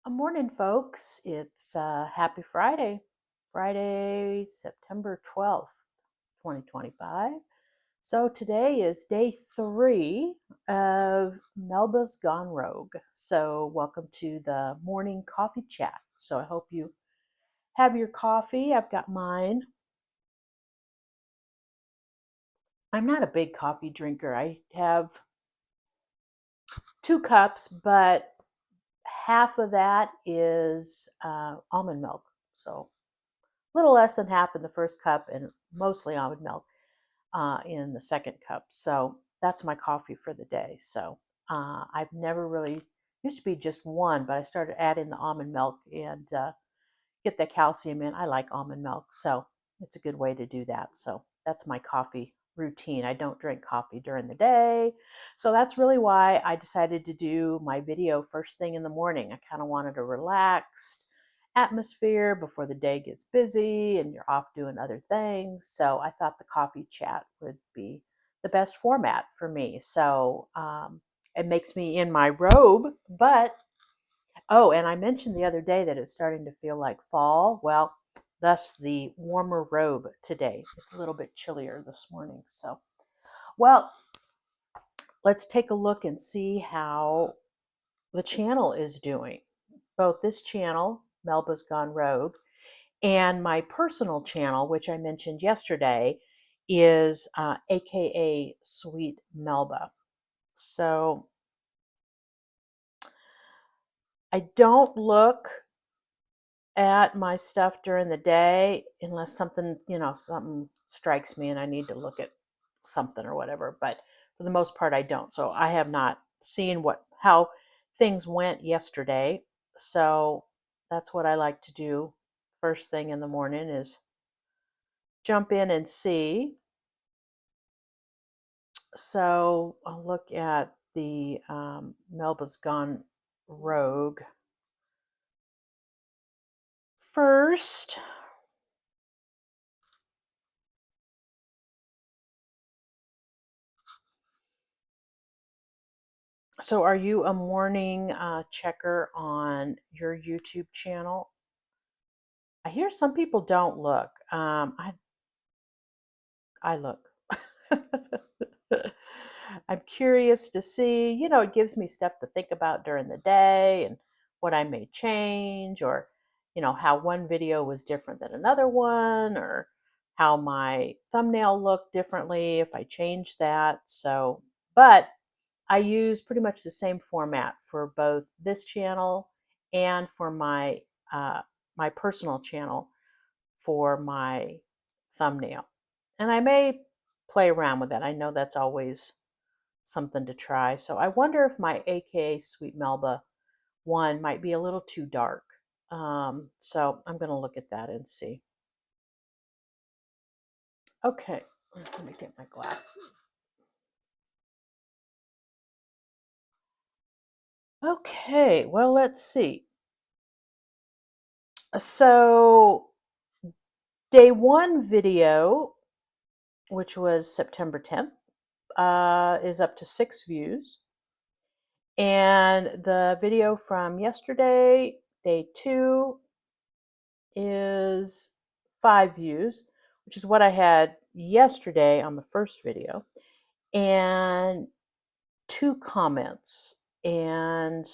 Good morning, folks. It's Happy Friday, Friday, September 12th, 2025. So today is day 3 of Melba's Gone Rogue. So welcome to the morning coffee chat. So I hope you have your coffee. I've got mine. I'm not a big coffee drinker. I have 2 cups, but half of that is almond milk. So little less than half in the first cup and mostly almond milk in the second cup. So that's my coffee for the day. So I've never really, used to be just one, but I started adding the almond milk and get the calcium in. I like almond milk, so it's a good way to do that. So that's my coffee routine. I don't drink coffee during the day. So that's really why I decided to do my video first thing in the morning. I kind of wanted a relaxed atmosphere before the day gets busy and you're off doing other things. So I thought the coffee chat would be the best format for me. So it makes me in my robe, but oh, and I mentioned the other day that it's starting to feel like fall. Well, thus the warmer robe today. It's a little bit chillier this morning. So, well, let's take a look and see how the channel is doing. Both this channel, Melba's Gone Rogue, and my personal channel, which I mentioned yesterday, is AKA Sweet Melba. So I don't look at my stuff during the day unless something, something strikes me and I need to look at something or whatever. But for the most part, I don't. So I have not seen how things went yesterday. So that's what I like to do first thing in the morning is jump in and see. So I'll look at the Melba's Gone Rogue first. So are you a morning checker on your YouTube channel? I hear some people don't look. I look. I'm curious to see, it gives me stuff to think about during the day and what I may change, or, how one video was different than another one, or how my thumbnail looked differently if I changed that. So, but I use pretty much the same format for both this channel and for my personal channel for my thumbnail. And I may play around with that. I know that's always something to try. So I wonder if my AKA Sweet Melba one might be a little too dark. So I'm going to look at that and see. Okay, let me get my glasses. Okay, well, let's see. So day 1 video, which was September 10th, is up to 6 views. And the video from yesterday, day 2, is 5 views, which is what I had yesterday on the first video, and 2 comments. And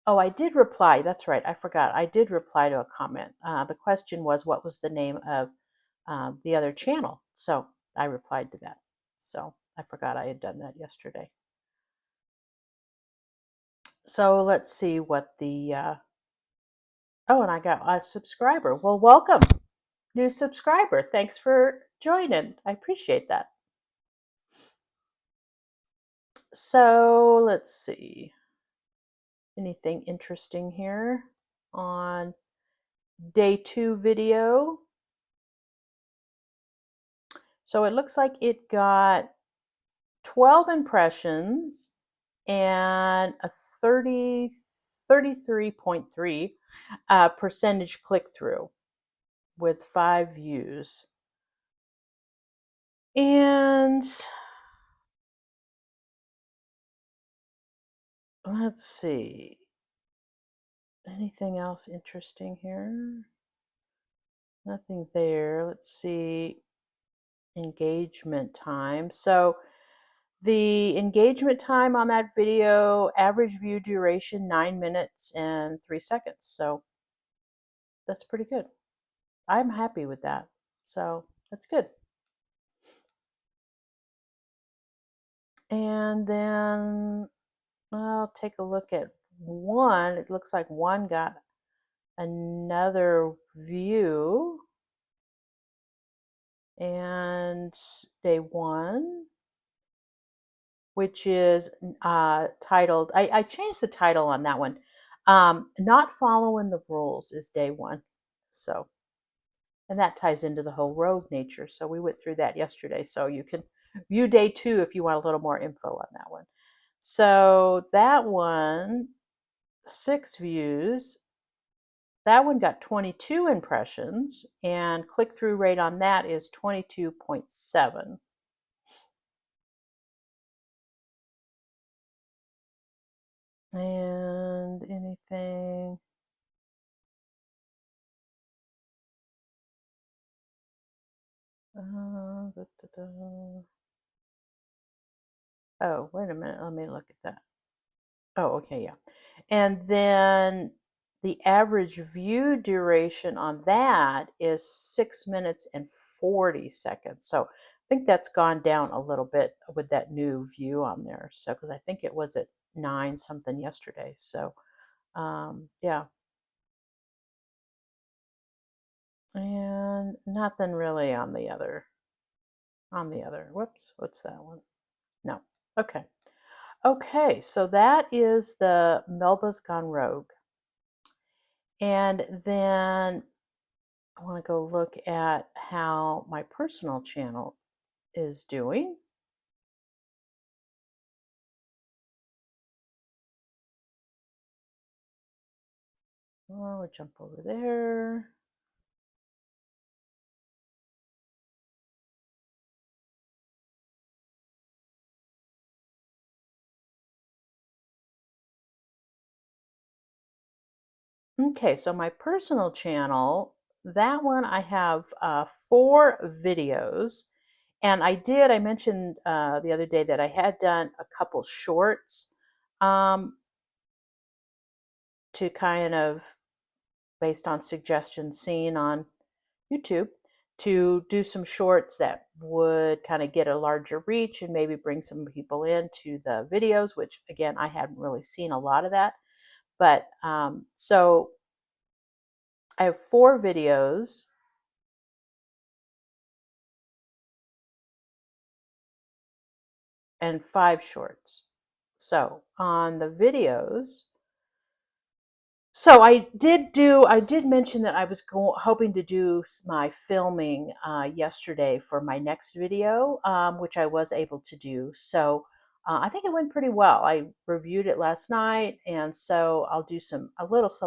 oh, I did reply. That's right. I forgot. I did reply to a comment. The question was, what was the name of the other channel? So I replied to that. So I forgot I had done that yesterday. So let's see what the, oh, and I got a subscriber. Well, welcome, new subscriber. Thanks for joining. I appreciate that. So let's see. Anything interesting here on day 2 video? So it looks like it got 12 impressions and a 33.3 percentage click through with 5 views. And let's see. Anything else interesting here? Nothing there. Let's see. Engagement time. So the engagement time on that video, average view duration, 9 minutes and 3 seconds. So that's pretty good. I'm happy with that. So that's good. And then I'll take a look at one. It looks like one got another view. And day one, which is titled, I changed the title on that one. Not following the rules is day one. So, and that ties into the whole rogue nature. So we went through that yesterday. So you can view day two if you want a little more info on that one. So that one, 6 views. That one got 22 impressions, and click through rate on that is 22.7. And anything? Da, da, da. Oh, wait a minute. Let me look at that. Oh, okay, yeah. And then the average view duration on that is 6 minutes and 40 seconds. So I think that's gone down a little bit with that new view on there. So, because I think it was at 9 something yesterday. So, yeah. And nothing really on the other. Whoops, what's that one? No. Okay. Okay, so that is the Melba's Gone Rogue. And then I want to go look at how my personal channel is doing. Oh, we'll jump over there. Okay, so my personal channel, that one I have 4 videos. And I mentioned the other day that I had done a couple shorts um, to kind of, based on suggestions seen on YouTube, to do some shorts that would kind of get a larger reach and maybe bring some people into the videos, which again, I hadn't really seen a lot of that. But so I have 4 videos. And 5 shorts. So on the videos, so I did mention that I was hoping to do my filming yesterday for my next video, which I was able to do. So I think it went pretty well. I reviewed it last night, and so I'll do some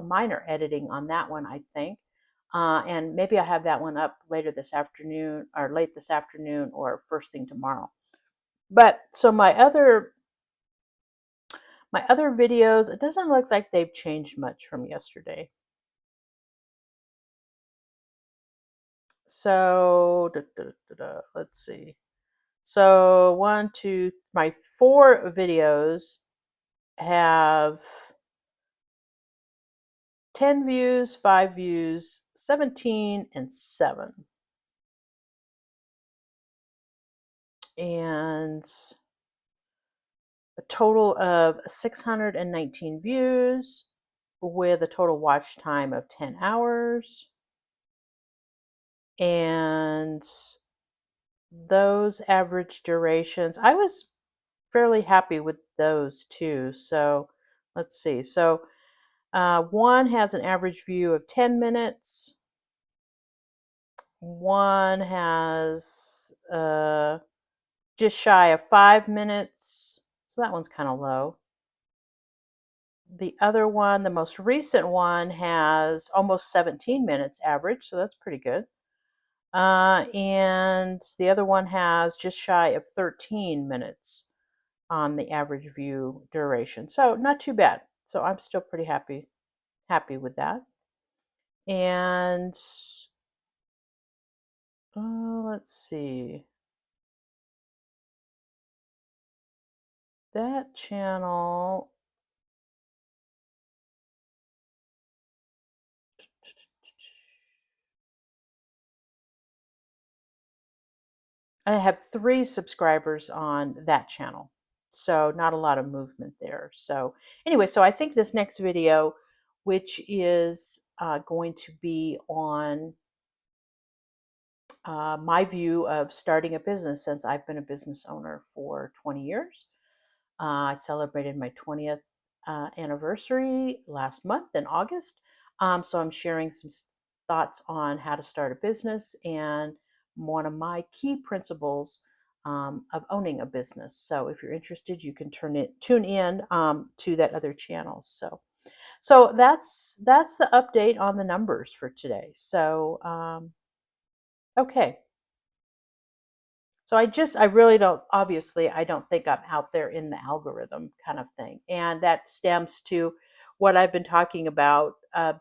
minor editing on that one, I think. And maybe I'll have that one up later this afternoon, or late this afternoon, or first thing tomorrow. But so my other videos, it doesn't look like they've changed much from yesterday. So, let's see. So, my 4 videos have 10 views, 5 views, 17, and 7. And a total of 619 views with a total watch time of 10 hours. And those average durations, I was fairly happy with those too. So let's see. So one has an average view of 10 minutes. One has just shy of 5 minutes. So that one's kind of low. The other one, the most recent one, has almost 17 minutes average. So that's pretty good. And the other one has just shy of 13 minutes on the average view duration. So not too bad. So I'm still pretty happy happy with that. And let's see. That channel, I have 3 subscribers on that channel. So not a lot of movement there. So anyway, so I think this next video, which is going to be on my view of starting a business, since I've been a business owner for 20 years. I celebrated my 20th anniversary last month in August. So I'm sharing some thoughts on how to start a business and one of my key principles of owning a business. So if you're interested, you can tune in to that other channel. So that's the update on the numbers for today. So okay. So I really don't, obviously, I don't think I'm out there in the algorithm kind of thing. And that stems to what I've been talking about, of,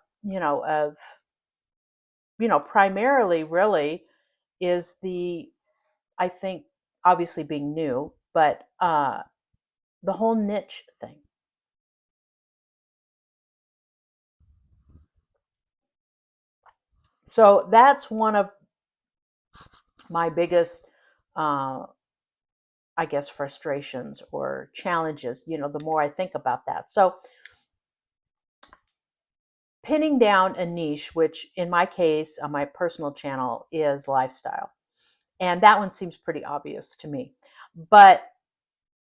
primarily really is I think, obviously being new, but the whole niche thing. So that's one of my biggest, uh, I guess, frustrations or challenges, the more I think about that. So pinning down a niche, which in my case, on my personal channel, is lifestyle. And that one seems pretty obvious to me. But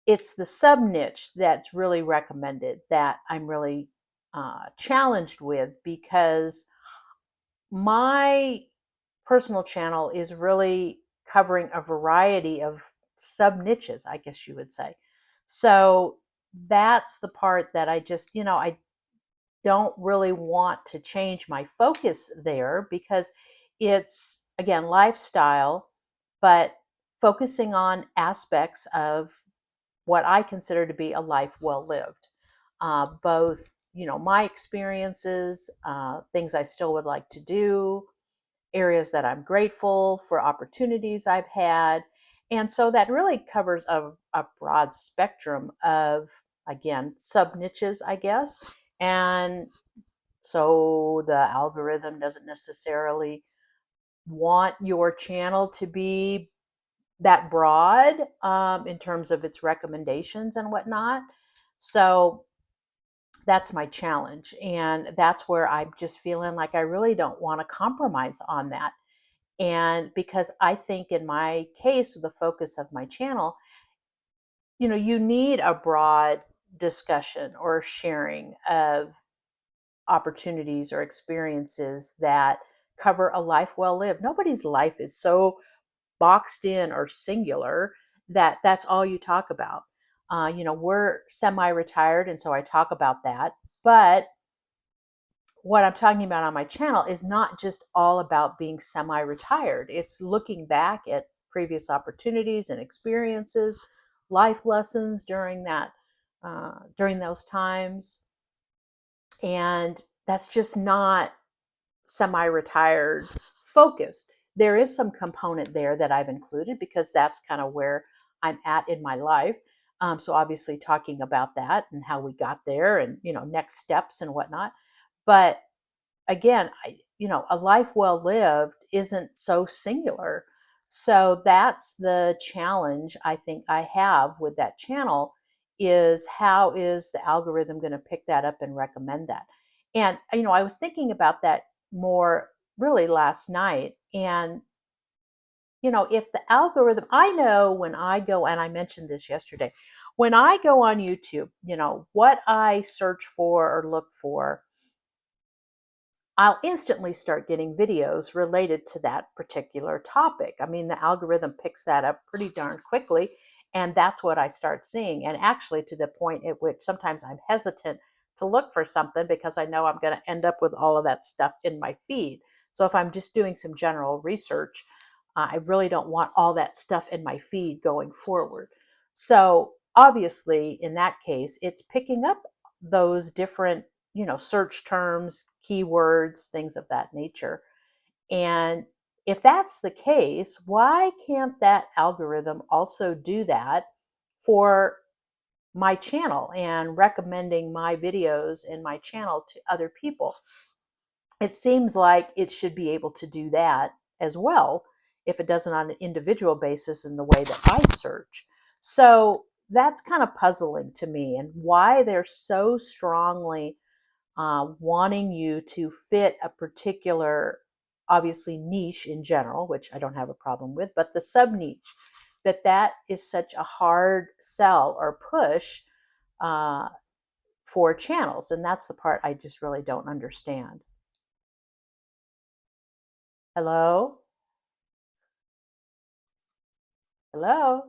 it's the sub niche that's really recommended that I'm really challenged with, because my personal channel is really covering a variety of sub niches, I guess you would say. So that's the part that I just, I don't really want to change my focus there, because it's, again, lifestyle, but focusing on aspects of what I consider to be a life well lived. Both, my experiences, things I still would like to do, areas that I'm grateful for, opportunities I've had. And so that really covers a broad spectrum of, again, sub niches, I guess. And so the algorithm doesn't necessarily want your channel to be that broad in terms of its recommendations and whatnot. So that's my challenge. And that's where I'm just feeling like I really don't want to compromise on that. And because I think in my case, the focus of my channel, you need a broad discussion or sharing of opportunities or experiences that cover a life well lived. Nobody's life is so boxed in or singular that that's all you talk about. We're semi-retired, and so I talk about that. But what I'm talking about on my channel is not just all about being semi-retired. It's looking back at previous opportunities and experiences, life lessons during those times, and that's just not semi-retired focused. There is some component there that I've included because that's kind of where I'm at in my life. So obviously talking about that and how we got there, and next steps and whatnot. But again, a life well lived isn't so singular. So that's the challenge I think I have with that channel, is how is the algorithm going to pick that up and recommend that? And I was thinking about that more really last night. And if the algorithm, I know when I go, and I mentioned this yesterday, when I go on YouTube, what I search for or look for, I'll instantly start getting videos related to that particular topic. I mean, the algorithm picks that up pretty darn quickly, and that's what I start seeing. And actually, to the point at which sometimes I'm hesitant to look for something because I know I'm going to end up with all of that stuff in my feed. So if I'm just doing some general research, I really don't want all that stuff in my feed going forward. So obviously, in that case, it's picking up those different search terms, keywords, things of that nature. And if that's the case, why can't that algorithm also do that for my channel and recommending my videos and my channel to other people? It seems like it should be able to do that as well if it doesn't on an individual basis in the way that I search. So that's kind of puzzling to me, and why they're so strongly wanting you to fit a particular, obviously, niche in general, which I don't have a problem with, but the sub niche, that is such a hard sell or push uh, for channels. And that's the part I just really don't understand. Hello? Hello?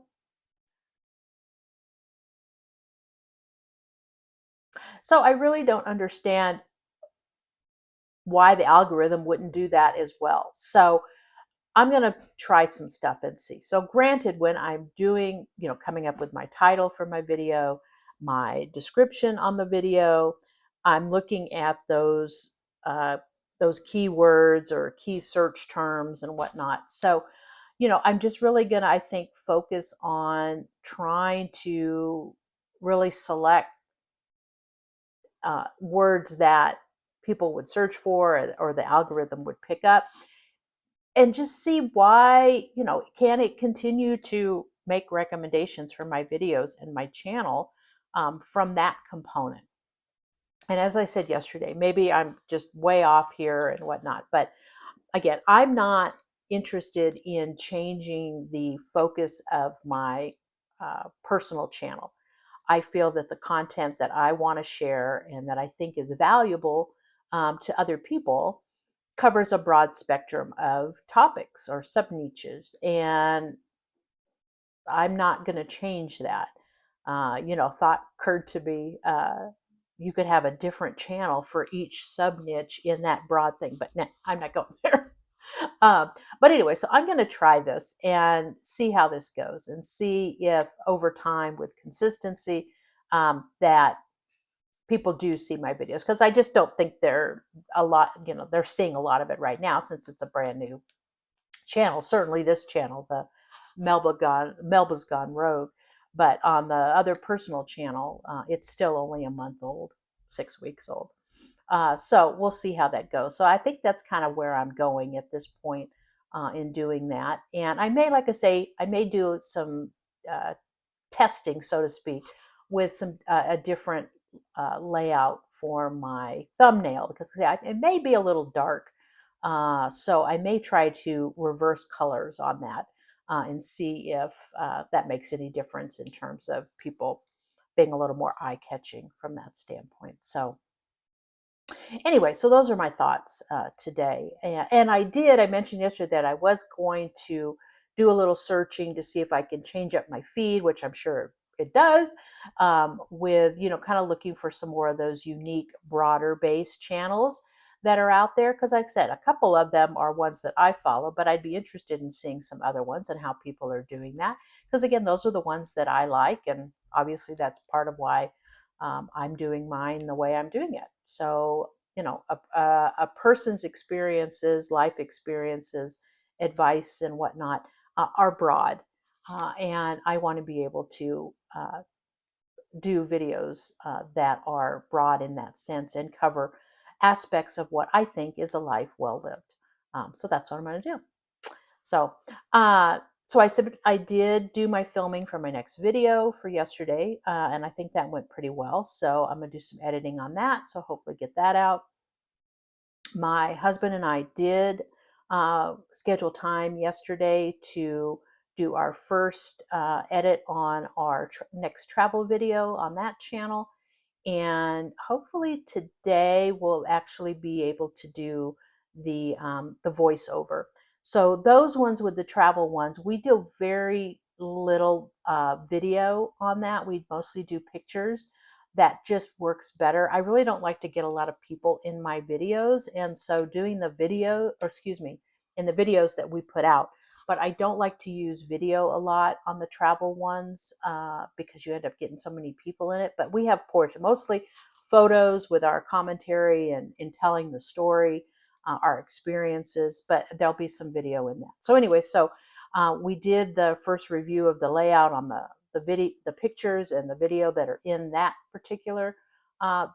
So I really don't understand why the algorithm wouldn't do that as well. So I'm going to try some stuff and see. So granted, when I'm doing, coming up with my title for my video, my description on the video, I'm looking at those keywords or key search terms and whatnot. So, I'm just really going to, I think, focus on trying to really select words that people would search for, or the algorithm would pick up, and just see why, can it continue to make recommendations for my videos and my channel from that component. And as I said yesterday, maybe I'm just way off here and whatnot, but again, I'm not interested in changing the focus of my personal channel. I feel that the content that I want to share and that I think is valuable to other people covers a broad spectrum of topics or sub niches, and I'm not going to change that. Thought occurred to me, you could have a different channel for each sub niche in that broad thing, but nah, I'm not going there. But anyway, so I'm going to try this and see how this goes, and see if over time, with consistency, that people do see my videos, because I just don't think they're seeing a lot of it right now, since it's a brand new channel. Certainly this channel, the Melba's Gone Rogue, but on the other personal channel, it's still only a month old, 6 weeks old. So we'll see how that goes. So I think that's kind of where I'm going at this point in doing that. And I may, like I say, I may do some uh, testing, so to speak, with a different layout for my thumbnail, because it may be a little dark. So I may try to reverse colors on that and see if that makes any difference in terms of people being a little more eye-catching from that standpoint. So anyway, so those are my thoughts today. And I mentioned yesterday that I was going to do a little searching to see if I can change up my feed, which I'm sure it does, with, kind of looking for some more of those unique, broader based channels that are out there. Because, like I said, a couple of them are ones that I follow, but I'd be interested in seeing some other ones and how people are doing that. Because, again, those are the ones that I like. And obviously, that's part of why I'm doing mine the way I'm doing it. So, a person's experiences, life experiences, advice, and whatnot are broad. And I want to be able to do videos that are broad in that sense and cover aspects of what I think is a life well lived. So that's what I'm going to do. So, so I said I did do my filming for my next video for yesterday, and I think that went pretty well. So I'm going to do some editing on that. So hopefully get that out. My husband and I did schedule time yesterday to do our first edit on our next travel video on that channel. And hopefully today we'll actually be able to do the voiceover. So those ones with the travel ones, we do very little video on that. We mostly do pictures. That just works better. I really don't like to get a lot of people in my videos, and so doing the video, or excuse me, in the videos that we put out. But I don't like to use video a lot on the travel ones because you end up getting so many people in it. But we have portions, mostly photos with our commentary and in telling the story, our experiences, but there'll be some video in that. So anyway, we did the first review of the layout on the video, the pictures and the video that are in that particular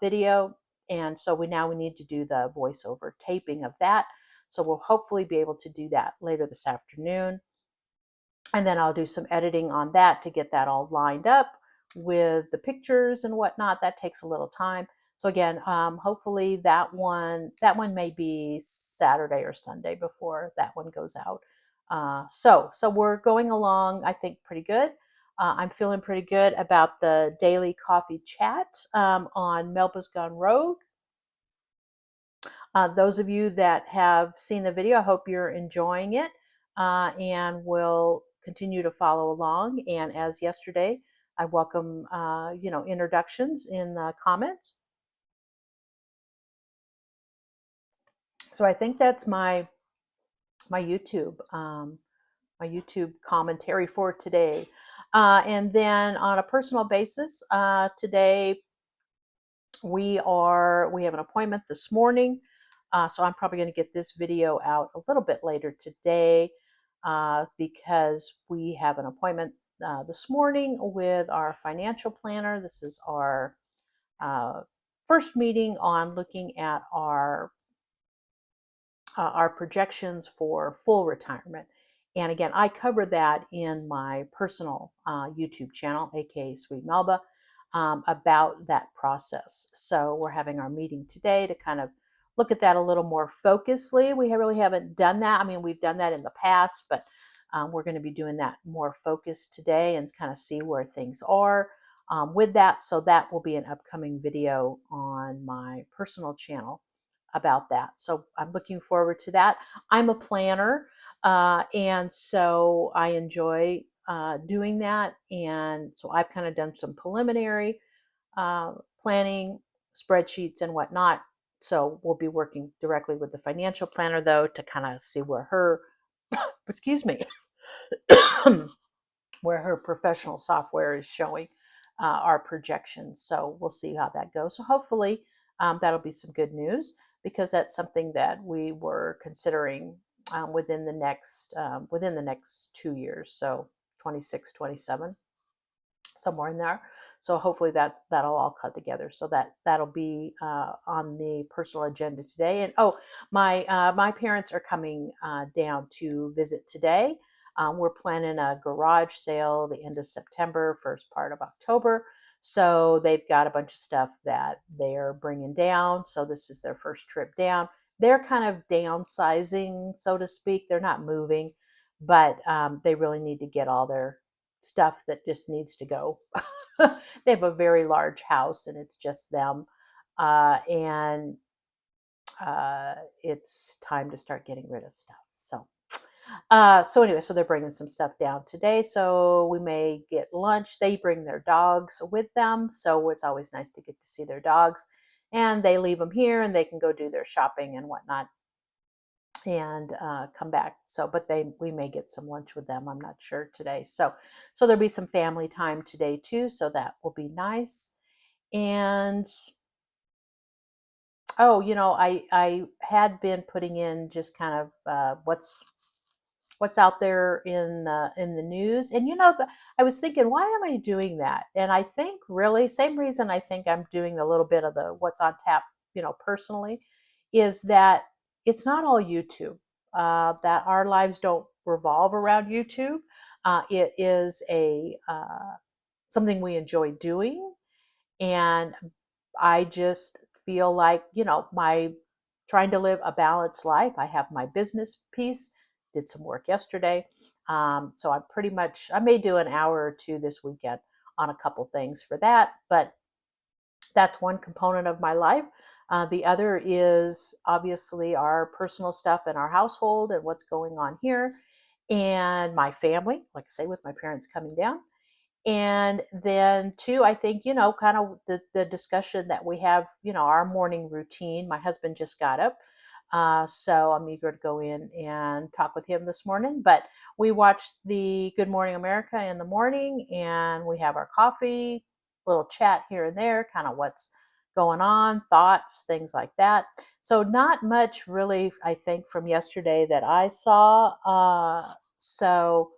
video. And so we need to do the voiceover taping of that. So we'll hopefully be able to do that later this afternoon. And then I'll do some editing on that to get that all lined up with the pictures and whatnot. That takes a little time. So again, hopefully that one may be Saturday or Sunday before that one goes out. So we're going along, I think, pretty good. I'm feeling pretty good about the daily coffee chat on Melba's Gone Rogue. Those of you that have seen the video, I hope you're enjoying it and will continue to follow along. And as yesterday, I welcome introductions in the comments. So I think that's my YouTube commentary for today. And then on a personal basis, today we have an appointment this morning. So I'm probably going to get this video out a little bit later today because we have an appointment this morning with our financial planner. This is our first meeting on looking at our projections for full retirement. And again, I cover that in my personal YouTube channel, aka Sweet Melba, about that process. So we're having our meeting today to kind of look at that a little more focusedly. We really haven't done that. I mean, we've done that in the past, but we're going to be doing that more focused today and kind of see where things are with that. So that will be an upcoming video on my personal channel about that. So I'm looking forward to that. I'm a planner, and so I enjoy doing that. And so I've kind of done some preliminary planning spreadsheets and whatnot. So we'll be working directly with the financial planner, though, to kind of see where her, excuse me, where her professional software is showing our projections. So we'll see how that goes. So hopefully that'll be some good news because that's something that we were considering within the next 2 years. So 26, 27, somewhere in there. So hopefully that'll all cut together. So that'll be on the personal agenda today. And my parents are coming down to visit today. We're planning a garage sale the end of September, first part of October. So they've got a bunch of stuff that they're bringing down. So this is their first trip down. They're kind of downsizing, so to speak. They're not moving, but they really need to get all their stuff that just needs to go. They have a very large house and it's just them. And it's time to start getting rid of stuff. So anyway, so they're bringing some stuff down today. So we may get lunch. They bring their dogs with them. So it's always nice to get to see their dogs. And they leave them here and they can go do their shopping and whatnot and come back. So, but we may get some lunch with them. I'm not sure today. So there'll be some family time today too. So that will be nice. And I had been putting in just kind of what's out there in the news. And I was thinking, why am I doing that? And I think really same reason I think I'm doing a little bit of the what's on tap, personally, is that it's not all YouTube. That our lives don't revolve around YouTube. It is a something we enjoy doing, and I just feel like, my trying to live a balanced life. I have my business piece, did some work yesterday. So I may do an hour or two this weekend on a couple things for that, but that's one component of my life. The other is obviously our personal stuff in our household and what's going on here and my family, like I say, with my parents coming down. And then two, I think, kind of the discussion that we have, our morning routine. My husband just got up. So I'm eager to go in and talk with him this morning. But we watched the Good Morning America in the morning and we have our coffee, little chat here and there, kind of what's going on, thoughts, things like that. So not much really, I think, from yesterday that I saw. So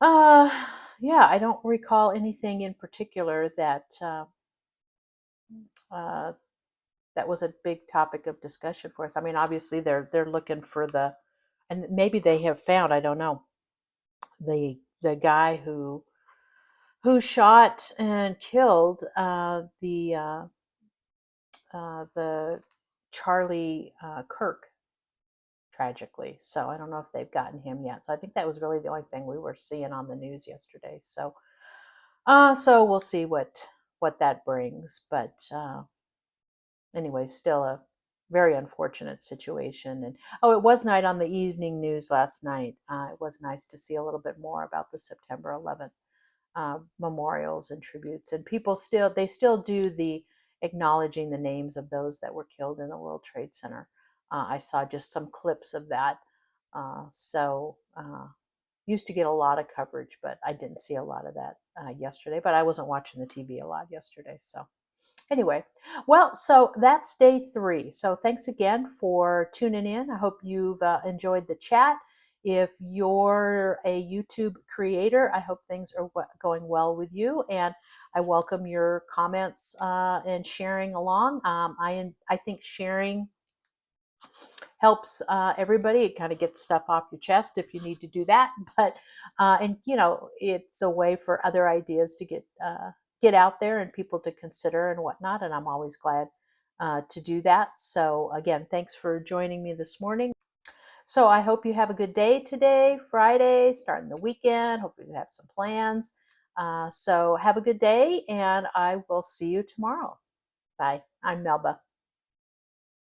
uh, yeah, I don't recall anything in particular uh, that was a big topic of discussion for us. I mean, obviously they're looking for and maybe they have found, I don't know, the guy who shot and killed the Charlie Kirk tragically. So I don't know if they've gotten him yet. So I think that was really the only thing we were seeing on the news yesterday. So so we'll see what that brings. But anyway, still a very unfortunate situation. And oh, it was night on the evening news last night. It was nice to see a little bit more about the September 11th memorials and tributes. And people still do the acknowledging the names of those that were killed in the World Trade Center. I saw just some clips of that. Used to get a lot of coverage, but I didn't see a lot of that yesterday. But I wasn't watching the TV a lot yesterday, so anyway, well, so that's day 3. So thanks again for tuning in. I hope you've enjoyed the chat. If you're a YouTube creator, I hope things are going well with you, and I welcome your comments and sharing along. I think sharing helps everybody. It kind of gets stuff off your chest if you need to do that. But and it's a way for other ideas to get out there and people to consider and whatnot. And I'm always glad to do that. So again, thanks for joining me this morning. So I hope you have a good day today, Friday, starting the weekend. Hope you have some plans. So have a good day, and I will see you tomorrow. Bye. I'm Melba.